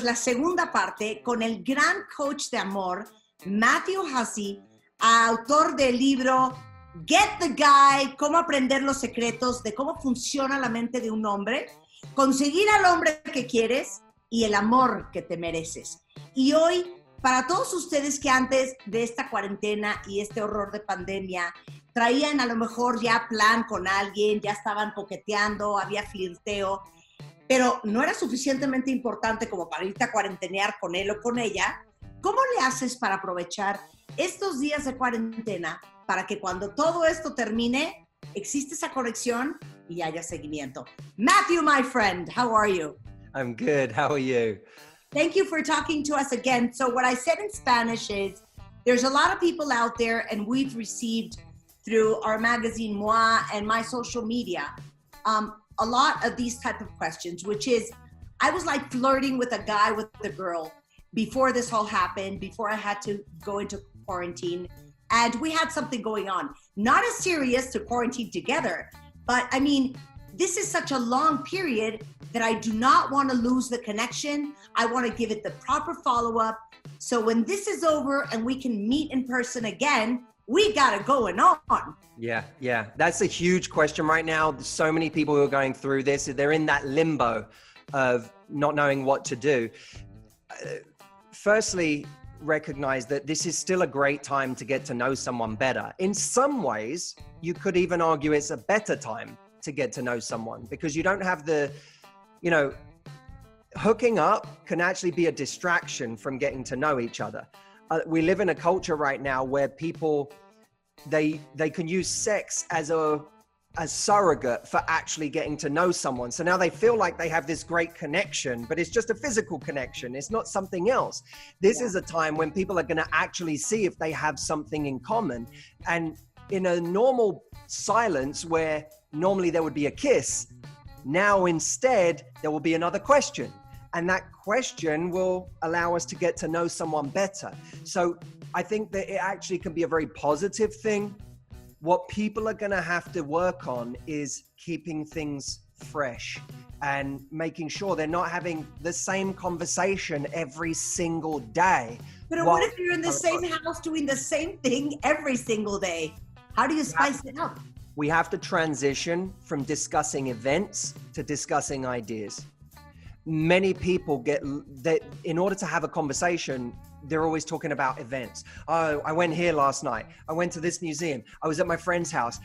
la segunda parte con el gran coach de amor, Matthew Hussey, autor del libro Get the Guy, cómo aprender los secretos de cómo funciona la mente de un hombre, conseguir al hombre que quieres y el amor que te mereces. Y hoy, para todos ustedes que antes de esta cuarentena y este horror de pandemia, traían a lo mejor ya plan con alguien, ya estaban coqueteando, había flirteo, pero no era suficientemente importante como para irte a cuarentenear con él o con ella, ¿cómo le haces para aprovechar estos días de cuarentena para que cuando todo esto termine, existe esa conexión y haya seguimiento? Matthew, my friend, how are you? I'm good. How are you? Thank you for talking to us again. So what I said in Spanish is, there's a lot of people out there, and we've received through our magazine, Moi, and my social media, a lot of these type of questions, which is, I was like flirting with a guy, with a girl, before this all happened, before I had to go into quarantine, and we had something going on. Not as serious to quarantine together, but I mean, this is such a long period that I do not want to lose the connection. I want to give it the proper follow-up. So when this is over and we can meet in person again, we got it going on. Yeah. That's a huge question right now. There's so many people who are going through this. They're in that limbo of not knowing what to do. Firstly, recognize that this is still a great time to get to know someone better. In some ways, you could even argue it's a better time to get to know someone because you don't have the, hooking up can actually be a distraction from getting to know each other. We live in a culture right now where people, they can use sex as surrogate for actually getting to know someone. So now they feel like they have this great connection, but it's just a physical connection. It's not something else. This is a time when people are going to actually see if they have something in common. And in a normal silence where normally there would be a kiss, now instead there will be another question. And that question will allow us to get to know someone better. So I think that it actually can be a very positive thing. What people are going to have to work on is keeping things fresh and making sure they're not having the same conversation every single day. But what if you're in the same house doing the same thing every single day? How do you spice it up? We have to transition from discussing events to discussing ideas. Many people get that in order to have a conversation, they're always talking about events. Oh, I went here last night. I went to this museum. I was at my friend's house.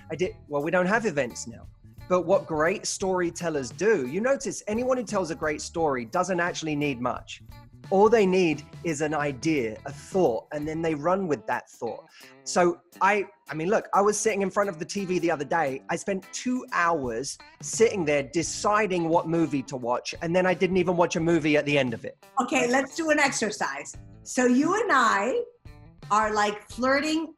Well, we don't have events now. But what great storytellers do, you notice anyone who tells a great story doesn't actually need much. All they need is an idea, a thought, and then they run with that thought. So I mean, look, I was sitting in front of the TV the other day. I spent 2 hours sitting there deciding what movie to watch, and then I didn't even watch a movie at the end of it. Okay, let's do an exercise. So you and I are like flirting,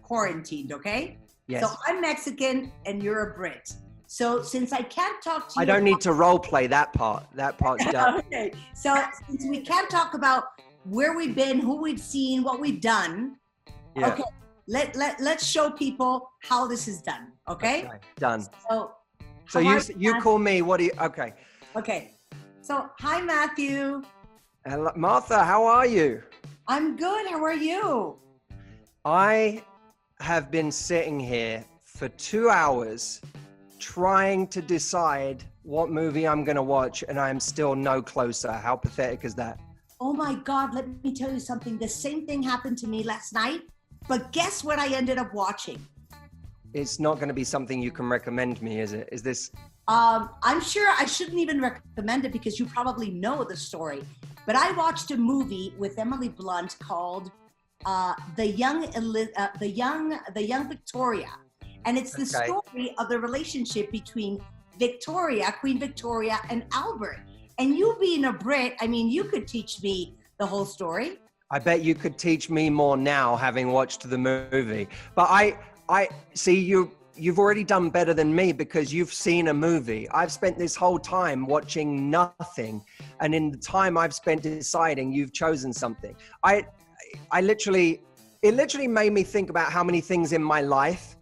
quarantined, okay? Yes. So I'm Mexican and you're a Brit. So since I can't talk to you— I don't need to role play that part. That part's done. Okay, so since we can't talk about where we've been, who we've seen, what we've done, okay, let's show people how this is done, okay? Done. So you call me, what do you, okay. Okay, so hi Matthew. Hello, Martha, how are you? I'm good, how are you? I have been sitting here for 2 hours trying to decide what movie I'm going to watch, and I'm still no closer. How pathetic is that? Oh my God, let me tell you something. The same thing happened to me last night, but guess what I ended up watching? It's not going to be something you can recommend me, is it? Is this? I'm sure I shouldn't even recommend it because you probably know the story, but I watched a movie with Emily Blunt called The Young Victoria. And it's the story of the relationship between Victoria, Queen Victoria, and Albert. And you being a Brit, I mean, you could teach me the whole story. I bet you could teach me more now, having watched the movie. But I see you've already done better than me because you've seen a movie. I've spent this whole time watching nothing. And in the time I've spent deciding, you've chosen something. It literally made me think about how many things in my life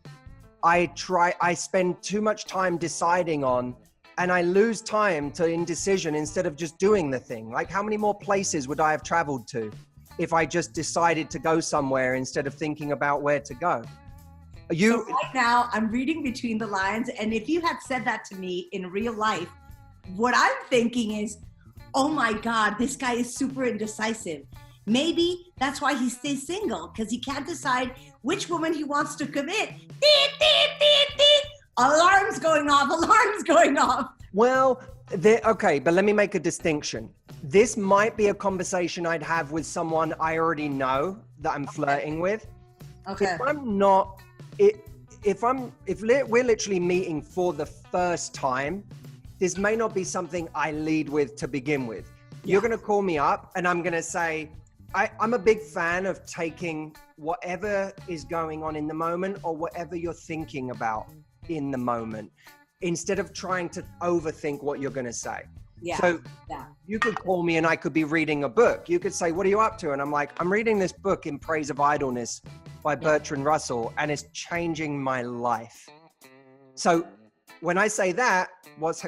I spend too much time deciding on and I lose time to indecision instead of just doing the thing. Like, how many more places would I have traveled to if I just decided to go somewhere instead of thinking about where to go? So right now, I'm reading between the lines, and if you had said that to me in real life, what I'm thinking is, oh my God, this guy is super indecisive. Maybe that's why he stays single, because he can't decide which woman he wants to commit. Beep, beep, beep, beep. Alarms going off, alarms going off. Well, okay, but let me make a distinction. This might be a conversation I'd have with someone I already know that I'm flirting with. Okay. If I'm not, if we're literally meeting for the first time, this may not be something I lead with to begin with. Yeah. You're going to call me up and I'm going to say, I'm a big fan of taking whatever is going on in the moment or whatever you're thinking about in the moment, instead of trying to overthink what you're going to say. Yeah. So you could call me and I could be reading a book. You could say, what are you up to? And I'm like, I'm reading this book, In Praise of Idleness by Bertrand Russell, and it's changing my life. So when I say that, what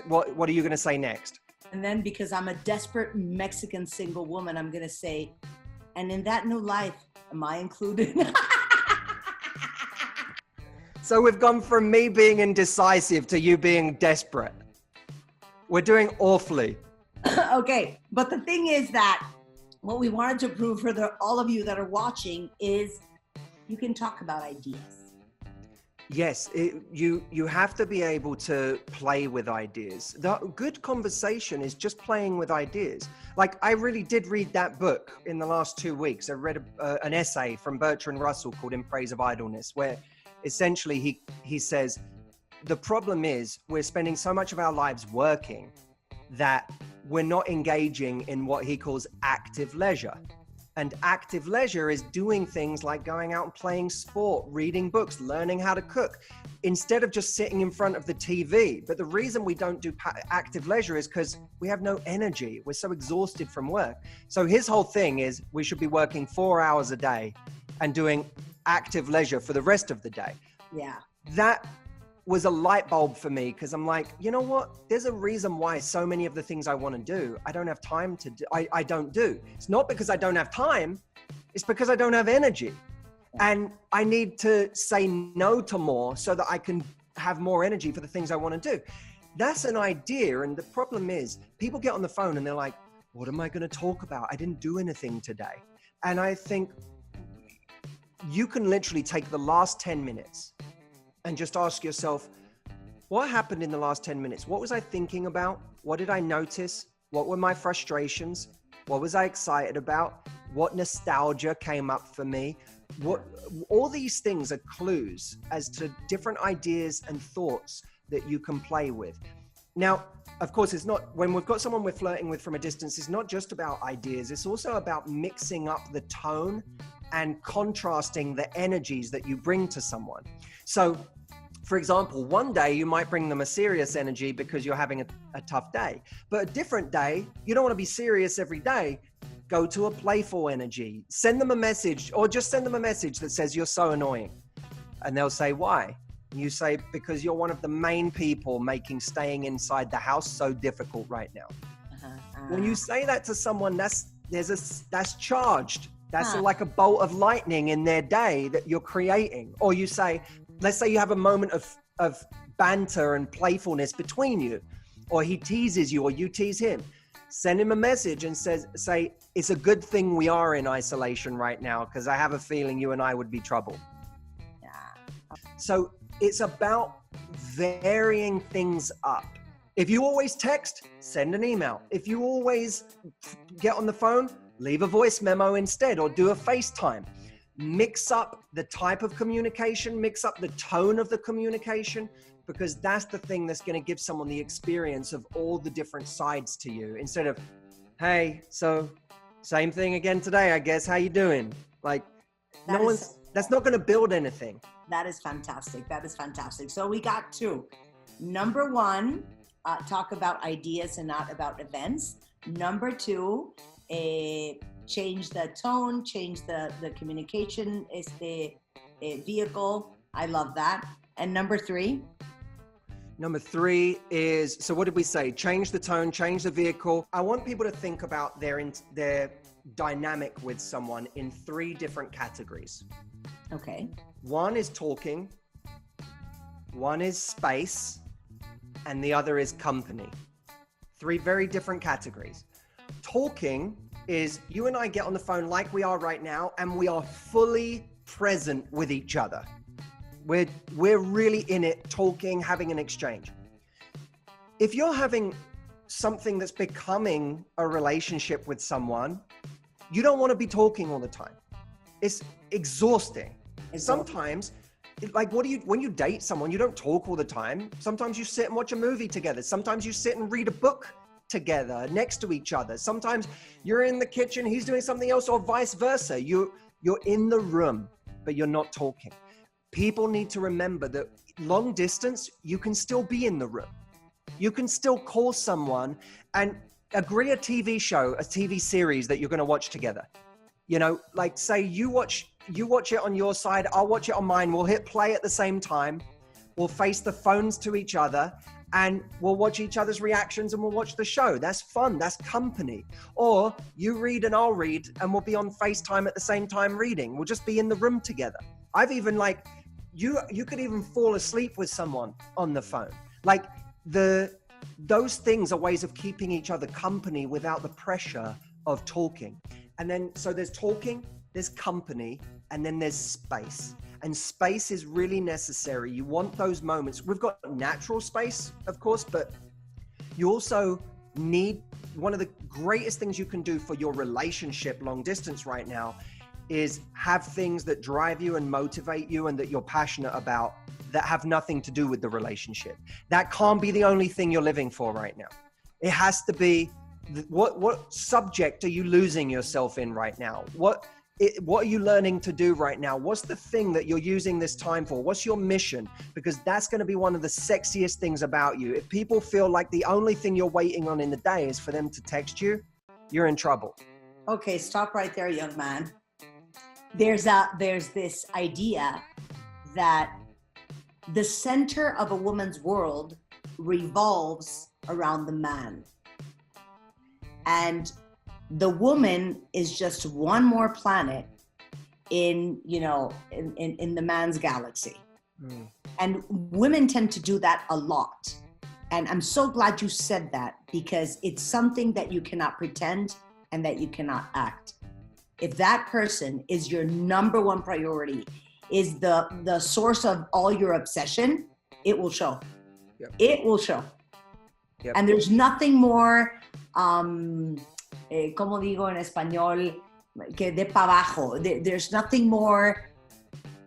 are you going to say next? And then, because I'm a desperate Mexican single woman, I'm going to say, and in that new life, am I included? So we've gone from me being indecisive to you being desperate. We're doing awfully. Okay, but the thing is that what we wanted to prove for all of you that are watching is you can talk about ideas. Yes, you have to be able to play with ideas. The good conversation is just playing with ideas. Like, I really did read that book in the last 2 weeks. I read an essay from Bertrand Russell called In Praise of Idleness, where essentially he says, the problem is we're spending so much of our lives working that we're not engaging in what he calls active leisure. And active leisure is doing things like going out and playing sport, reading books, learning how to cook, instead of just sitting in front of the TV. But the reason we don't do active leisure is because we have no energy. We're so exhausted from work. So his whole thing is we should be working 4 hours a day and doing active leisure for the rest of the day. Yeah. That was a light bulb for me, because I'm like, you know what? There's a reason why so many of the things I want to do, I don't have time to do. I don't do. It's not because I don't have time. It's because I don't have energy. And I need to say no to more so that I can have more energy for the things I want to do. That's an idea. And the problem is people get on the phone and they're like, what am I going to talk about? I didn't do anything today. And I think you can literally take the last 10 minutes and just ask yourself, what happened in the last 10 minutes? What was I thinking about? What did I notice? What were my frustrations? What was I excited about? What nostalgia came up for me? All these things are clues as to different ideas and thoughts that you can play with. Now, of course, it's not, when we've got someone we're flirting with from a distance, it's not just about ideas. It's also about mixing up the tone and contrasting the energies that you bring to someone. So, for example, one day you might bring them a serious energy because you're having a tough day. But a different day, you don't want to be serious every day. Go to a playful energy. Send them a message, or just send them a message that says, you're so annoying. And they'll say, why? You say, because you're one of the main people making staying inside the house so difficult right now. When you say that to someone, that's charged. That's like a bolt of lightning in their day that you're creating. Or you say, let's say you have a moment of banter and playfulness between you, or he teases you or you tease him. Send him a message and say, it's a good thing we are in isolation right now, because I have a feeling you and I would be trouble. Yeah. So it's about varying things up. If you always text, send an email. If you always get on the phone, leave a voice memo instead, or do a FaceTime. Mix up the type of communication, mix up the tone of the communication, because that's the thing that's going to give someone the experience of all the different sides to you, instead of, hey, so same thing again today, I guess. How you doing? Like, that's not going to build anything. That is fantastic. That is fantastic. So we got two. Number one, talk about ideas and not about events. Number two, change the tone, change the communication vehicle. I love that. And number three? Number 3 is, so what did we say? Change the tone, change the vehicle. I want people to think about their dynamic with someone in 3 different categories. Okay. 1 is talking, 1 is space, and the other is company. 3 very different categories. Talking is you and I get on the phone like we are right now, and we are fully present with each other. We're really in it, talking, having an exchange. If you're having something that's becoming a relationship with someone, you don't want to be talking all the time. It's exhausting. Sometimes, like when you date someone, you don't talk all the time. Sometimes you sit and watch a movie together. Sometimes you sit and read a book together next to each other. Sometimes you're in the kitchen, he's doing something else, or vice versa. You're in the room, but you're not talking. People need to remember that long distance, you can still be in the room. You can still call someone and agree a TV show, a TV series that you're going to watch together. You know, like say you watch it on your side, I'll watch it on mine. We'll hit play at the same time. We'll face the phones to each other and we'll watch each other's reactions and we'll watch the show. That's fun. That's company. Or you read and I'll read and we'll be on FaceTime at the same time reading. We'll just be in the room together. I've even like, you could even fall asleep with someone on the phone. Like those things are ways of keeping each other company without the pressure of talking. And then, so there's talking, there's company, and then there's space. And space is really necessary. You want those moments. We've got natural space, of course, but you also need, one of the greatest things you can do for your relationship long distance right now is have things that drive you and motivate you and that you're passionate about that have nothing to do with the relationship. That can't be the only thing you're living for right now. It has to be, what subject are you losing yourself in right now? What are you learning to do right now? What's the thing that you're using this time for? What's your mission? Because that's going to be one of the sexiest things about you. If people feel like the only thing you're waiting on in the day is for them to text you, you're in trouble. Okay, stop right there, young man. There's this idea that the center of a woman's world revolves around the man. And the woman is just one more planet in the man's galaxy. Mm. And women tend to do that a lot. And I'm so glad you said that, because it's something that you cannot pretend and that you cannot act. If that person is your number one priority, is the source of all your obsession, it will show. Yep. It will show. Yep. And there's nothing more, como digo en español, que de pa' abajo. There's nothing more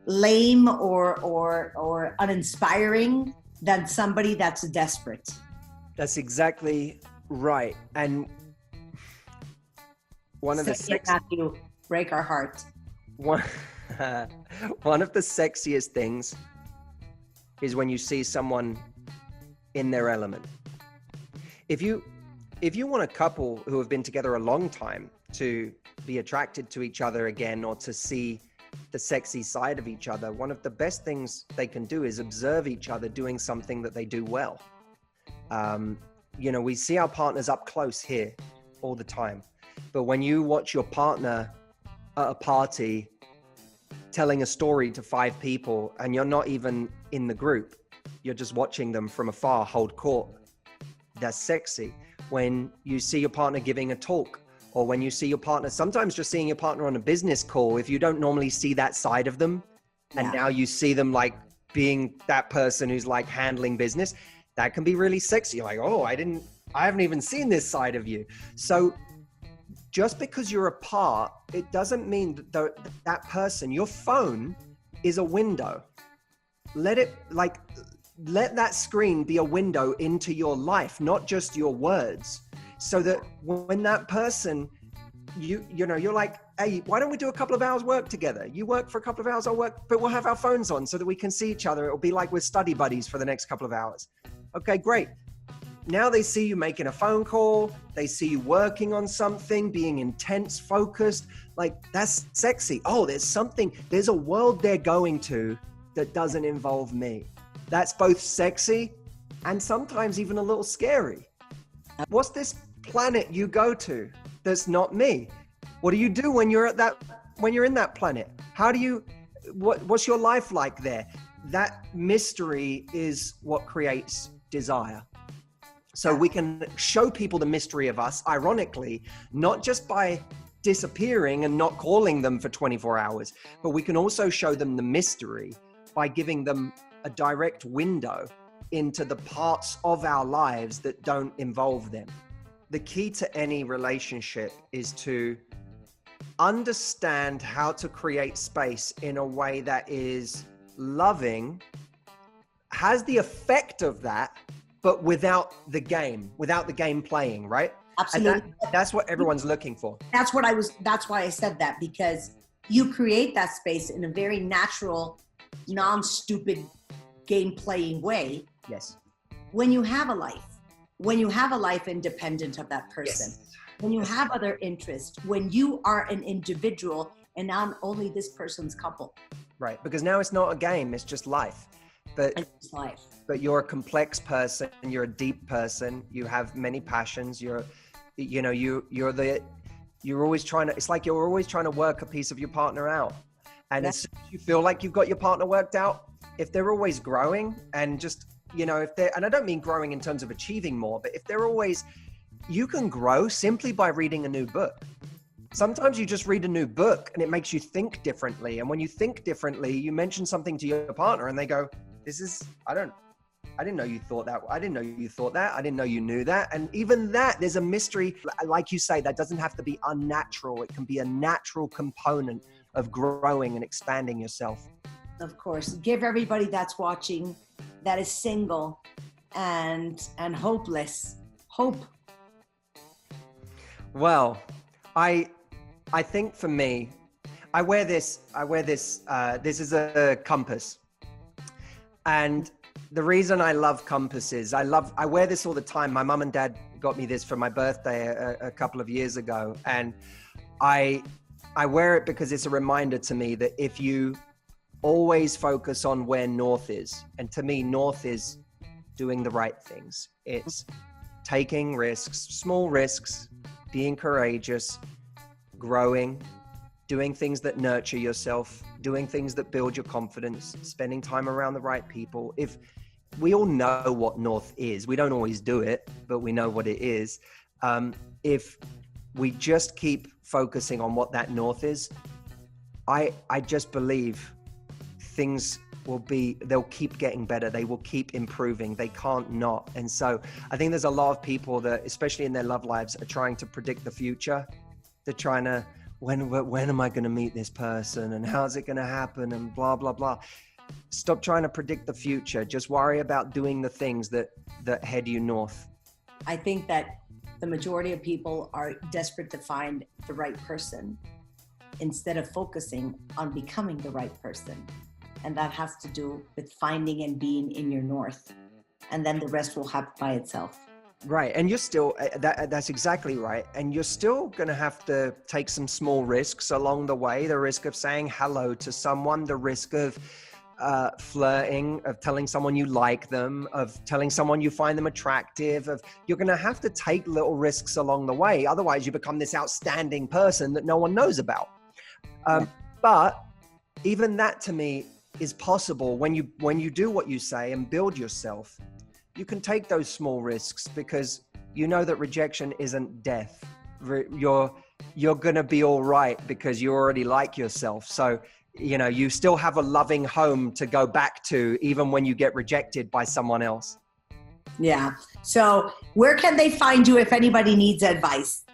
lame or uninspiring than somebody that's desperate. That's exactly right. And one of Matthew, break our heart. One of the sexiest things is when you see someone in their element. If you want a couple who have been together a long time to be attracted to each other again, or to see the sexy side of each other, one of the best things they can do is observe each other doing something that they do well. We see our partners up close here all the time. But when you watch your partner at a party telling a story to 5 people and you're not even in the group, you're just watching them from afar hold court, that's sexy. When you see your partner giving a talk, or when you see your partner, sometimes just seeing your partner on a business call, if you don't normally see that side of them, and now you see them like being that person who's like handling business, that can be really sexy. You're like, oh, I haven't even seen this side of you. So just because you're apart, it doesn't mean that person, your phone is a window. Let that screen be a window into your life, not just your words. So that when that person, you're like, hey, why don't we do a couple of hours work together? You work for a couple of hours, I'll work, but we'll have our phones on so that we can see each other. It'll be like we're study buddies for the next couple of hours. Okay, great. Now they see you making a phone call. They see you working on something, being intense, focused. Like, that's sexy. Oh, there's a world they're going to that doesn't involve me. That's both sexy and sometimes even a little scary. What's this planet you go to that's not me? What do you do when you're in that planet? What's your life like there? That mystery is what creates desire. So we can show people the mystery of us, ironically, not just by disappearing and not calling them for 24 hours, but we can also show them the mystery by giving them a direct window into the parts of our lives that don't involve them. The key to any relationship is to understand how to create space in a way that is loving, has the effect of that, but without the game playing, right? Absolutely. That's what everyone's looking for. That's why I said that, because you create that space in a very natural, non-stupid game playing way. Yes. When you have a life independent of that person, yes. When you have other interests, when you are an individual and not only this person's couple. Right, because now it's not a game, it's just life. It's life. But you're a complex person, you're a deep person, you have many passions, you're always trying to, it's like you're always trying to work a piece of your partner out. And as soon as you feel like you've got your partner worked out, if they're always growing and just, and I don't mean growing in terms of achieving more, but if they're always, you can grow simply by reading a new book. Sometimes you just read a new book and it makes you think differently. And when you think differently, you mention something to your partner and they go, I didn't know you thought that. I didn't know you thought that. I didn't know you knew that. And even that, there's a mystery. Like you say, that doesn't have to be unnatural. It can be a natural component of growing and expanding yourself. Of course. Give everybody that's watching, that is single and hopeless, hope. Well, I think for me, I wear this, this is a compass. And the reason I love compasses, I wear this all the time. My mom and dad got me this for my birthday a couple of years ago. And I wear it because it's a reminder to me that if you always focus on where north is, and to me, north is doing the right things. It's taking risks, small risks, being courageous, growing, doing things that nurture yourself, doing things that build your confidence, spending time around the right people. If we all know what north is, we don't always do it, but we know what it is. If we just keep focusing on what that north is, I just believe things they'll keep getting better. They will keep improving. They can't not. And so I think there's a lot of people that, especially in their love lives, are trying to predict the future. They're trying to, when am I going to meet this person? And how's it going to happen? And blah, blah, blah. Stop trying to predict the future. Just worry about doing the things that head you north. I think that the majority of people are desperate to find the right person instead of focusing on becoming the right person. And that has to do with finding and being in your north. And then the rest will happen by itself. Right. And you're still, that's exactly right. And you're still going to have to take some small risks along the way. The risk of saying hello to someone, the risk of flirting, of telling someone you like them, of telling someone you find them attractive, you're going to have to take little risks along the way. Otherwise you become this outstanding person that no one knows about. But even that to me is possible when you do what you say and build yourself. You can take those small risks because you know that rejection isn't death. You're going to be all right because you already like yourself. So, you still have a loving home to go back to even when you get rejected by someone else. Yeah. So where can they find you if anybody needs advice?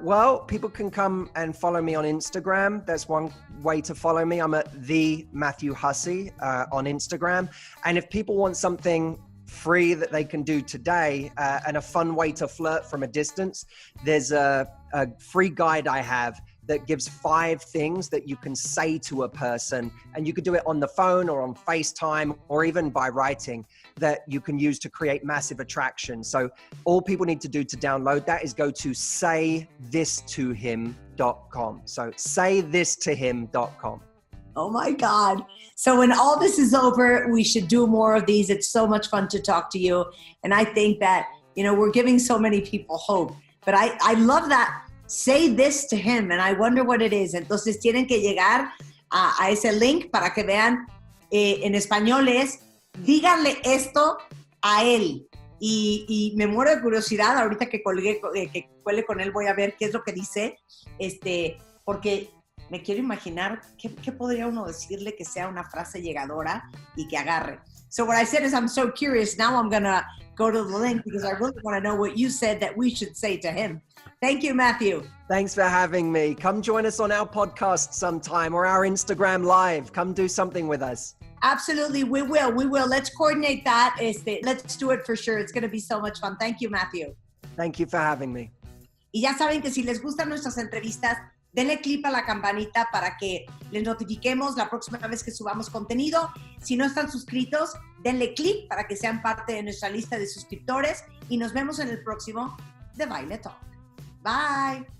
Well, people can come and follow me on Instagram. That's one way to follow me. I'm at the Matthew Hussey on Instagram. And if people want something free that they can do today and a fun way to flirt from a distance, there's a free guide I have that gives 5 things that you can say to a person, and you could do it on the phone or on FaceTime or even by writing, that you can use to create massive attraction. So all people need to do to download that is go to saythistohim.com. So saythistohim.com. Oh my God. So when all this is over, we should do more of these. It's so much fun to talk to you. And I think that, we're giving so many people hope. But I love that. Say this to him, and I wonder what it is. Entonces tienen que llegar a ese link para que vean. En español es, díganle esto a él. Y me muero de curiosidad. Ahorita que cuele con él, voy a ver qué es lo que dice. Porque me quiero imaginar qué podría uno decirle que sea una frase llegadora y que agarre. So what I said is, I'm so curious. Now I'm going to go to the link because I really want to know what you said that we should say to him. Thank you, Matthew. Thanks for having me. Come join us on our podcast sometime or our Instagram live. Come do something with us. Absolutely. We will. Let's coordinate that. Let's do it for sure. It's going to be so much fun. Thank you, Matthew. Thank you for having me. Y ya saben que si les gustan nuestras entrevistas, denle clip a la campanita para que les notifiquemos la próxima vez que subamos contenido. Si no están suscritos, denle clip para que sean parte de nuestra lista de suscriptores y nos vemos en el próximo Debayle Talk. Bye.